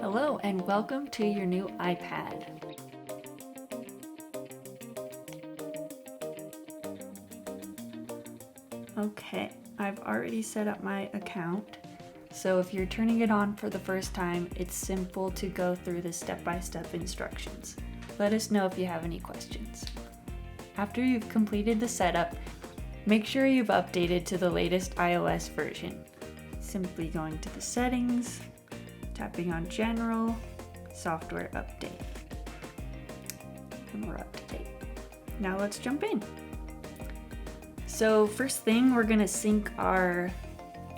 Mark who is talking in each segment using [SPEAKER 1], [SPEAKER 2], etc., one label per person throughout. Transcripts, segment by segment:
[SPEAKER 1] Hello and welcome to your new iPad. Okay, I've already set up my account. So if you're turning it on for the first time, it's simple to go through the step-by-step instructions. Let us know if you have any questions. After you've completed the setup, make sure you've updated to the latest iOS version. Simply going to the settings, tapping on General, Software Update. And we're up to date. Now let's jump in. So first thing, we're gonna sync our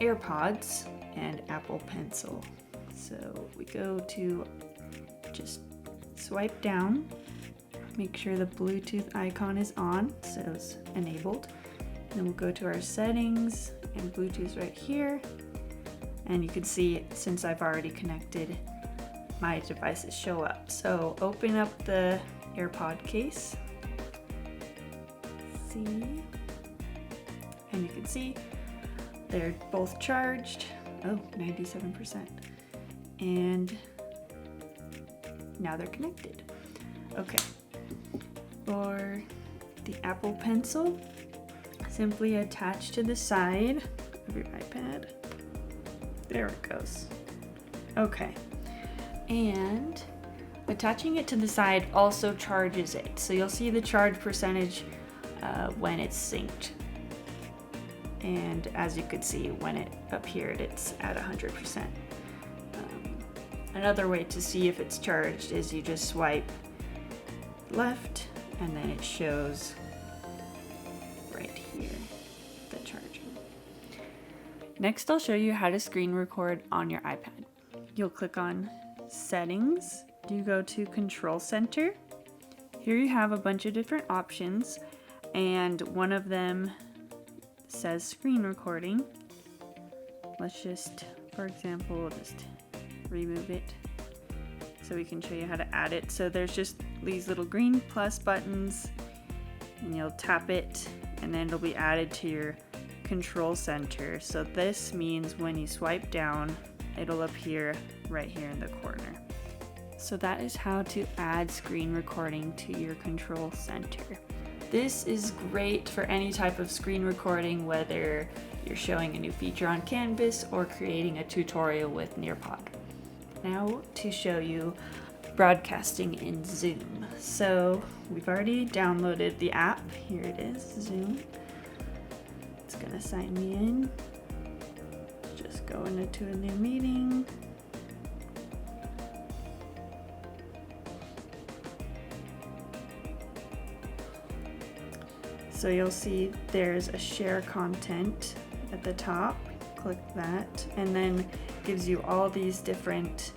[SPEAKER 1] AirPods and Apple Pencil. So we go to just swipe down, make sure the Bluetooth icon is on, so it's enabled. Then we'll go to our settings and Bluetooth's right here. And you can see, since I've already connected, my devices show up. So open up the AirPod case. See? And you can see they're both charged. Oh, 97%. And now they're connected. Okay. For the Apple Pencil, simply attach to the side of your iPad. There it goes. Okay. And attaching it to the side also charges it. So you'll see the charge percentage when it's synced. And as you could see, when it appeared, it's at 100%. Another way to see if it's charged is you just swipe left and then it shows right here the charging. Next, I'll show you how to screen record on your iPad. You'll click on Settings. You go to Control Center. Here you have a bunch of different options, and one of them says screen recording. Let's just, for example, just remove it so we can show you how to add it. So there's just these little green plus buttons, and you'll tap it and then it'll be added to your control center. So this means when you swipe down, it'll appear right here in the corner. So that is how to add screen recording to your control center. This is great for any type of screen recording, whether you're showing a new feature on Canvas or creating a tutorial with Nearpod. Now to show you broadcasting in Zoom. So we've already downloaded the app. Here it is, Zoom. It's gonna sign me in. Just go into a new meeting. So you'll see there's a share content at the top. Click that, and then gives you all these different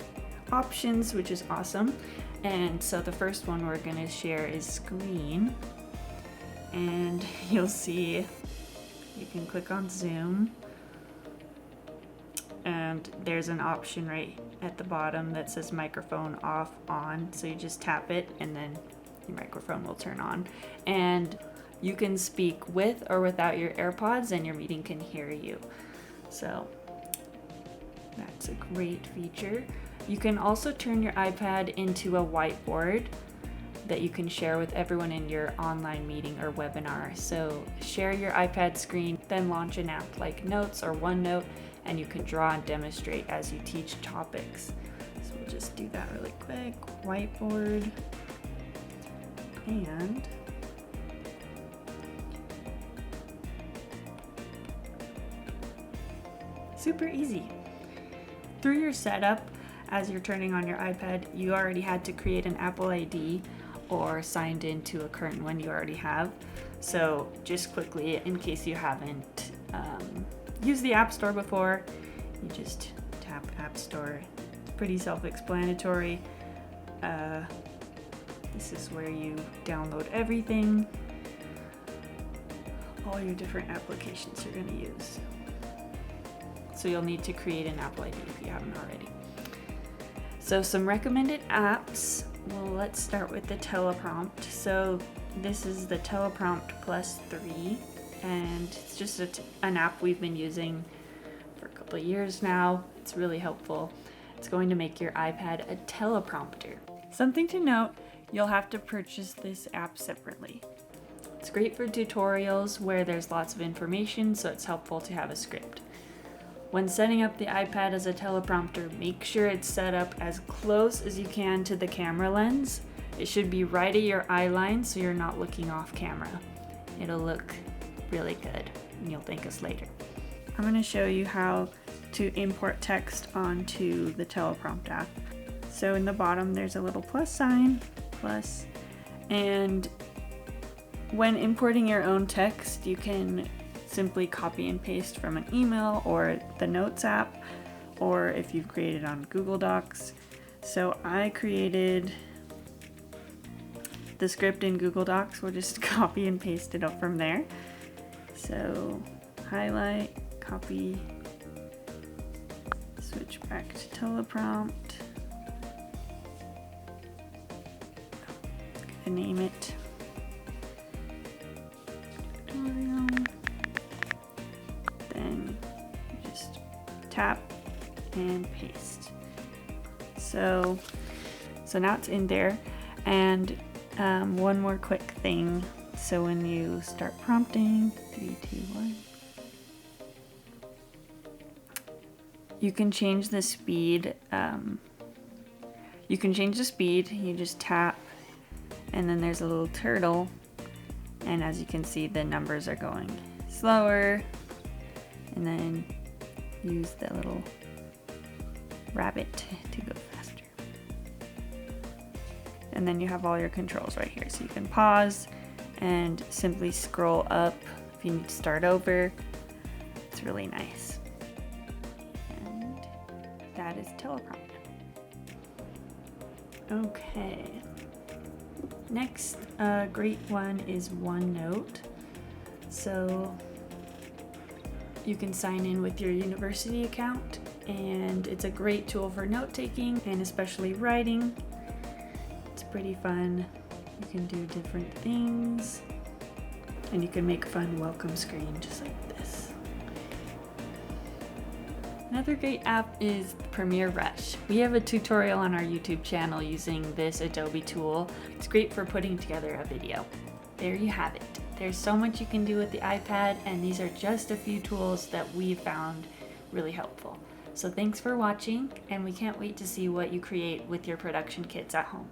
[SPEAKER 1] options, which is awesome. And so the first one we're gonna share is screen. And you'll see you can click on Zoom. And there's an option right at the bottom that says microphone off, on. So you just tap it and then your microphone will turn on. And you can speak with or without your AirPods and your meeting can hear you. So that's a great feature. You can also turn your iPad into a whiteboard that you can share with everyone in your online meeting or webinar. So share your iPad screen, then launch an app like Notes or Onenote, and you can draw and demonstrate as you teach topics. So we'll just do that really quick. Whiteboard. And super easy. Through your setup, as you're turning on your iPad, you already had to create an Apple ID or signed into a current one you already have. So just quickly, in case you haven't used the App Store before, you just tap App Store. It's pretty self-explanatory. This is where you download everything, all your different applications you're gonna use. So you'll need to create an Apple ID if you haven't already. So some recommended apps. Well, let's start with the teleprompt. So this is the teleprompt plus 3, and it's just an app we've been using for a couple of years now. It's really helpful. It's going to make your iPad a teleprompter. Something to note, you'll have to purchase this app separately. It's great for tutorials where there's lots of information, so it's helpful to have a script. When setting up the iPad as a teleprompter, make sure it's set up as close as you can to the camera lens. It should be right at your eye line so you're not looking off camera. It'll look really good and you'll thank us later. I'm going to show you how to import text onto the teleprompt app. So in the bottom there's a little plus sign, plus, and when importing your own text you can simply copy and paste from an email or the Notes app, or if you've created on Google Docs. So I created the script in Google Docs. We'll just copy and paste it up from there. So highlight, copy, switch back to teleprompt, and name it tutorial. Then just tap and paste. So now it's in there. And one more quick thing. So when you start prompting, 3, 2, 1, you can change the speed. You just tap, and then there's a little turtle, and as you can see, the numbers are going slower, and then use the little rabbit to go faster. And then you have all your controls right here, so you can pause and simply scroll up if you need to start over. It's really nice. And that is teleprompt. Okay. Next great one is Onenote. So you can sign in with your university account, and it's a great tool for note-taking and especially writing. It's pretty fun. You can do different things, and you can make fun welcome screen just like this. Another great app is Premiere Rush. We have a tutorial on our YouTube channel using this Adobe tool. It's great for putting together a video. There you have it. There's so much you can do with the iPad, and these are just a few tools that we found really helpful. So thanks for watching, and we can't wait to see what you create with your production kits at home.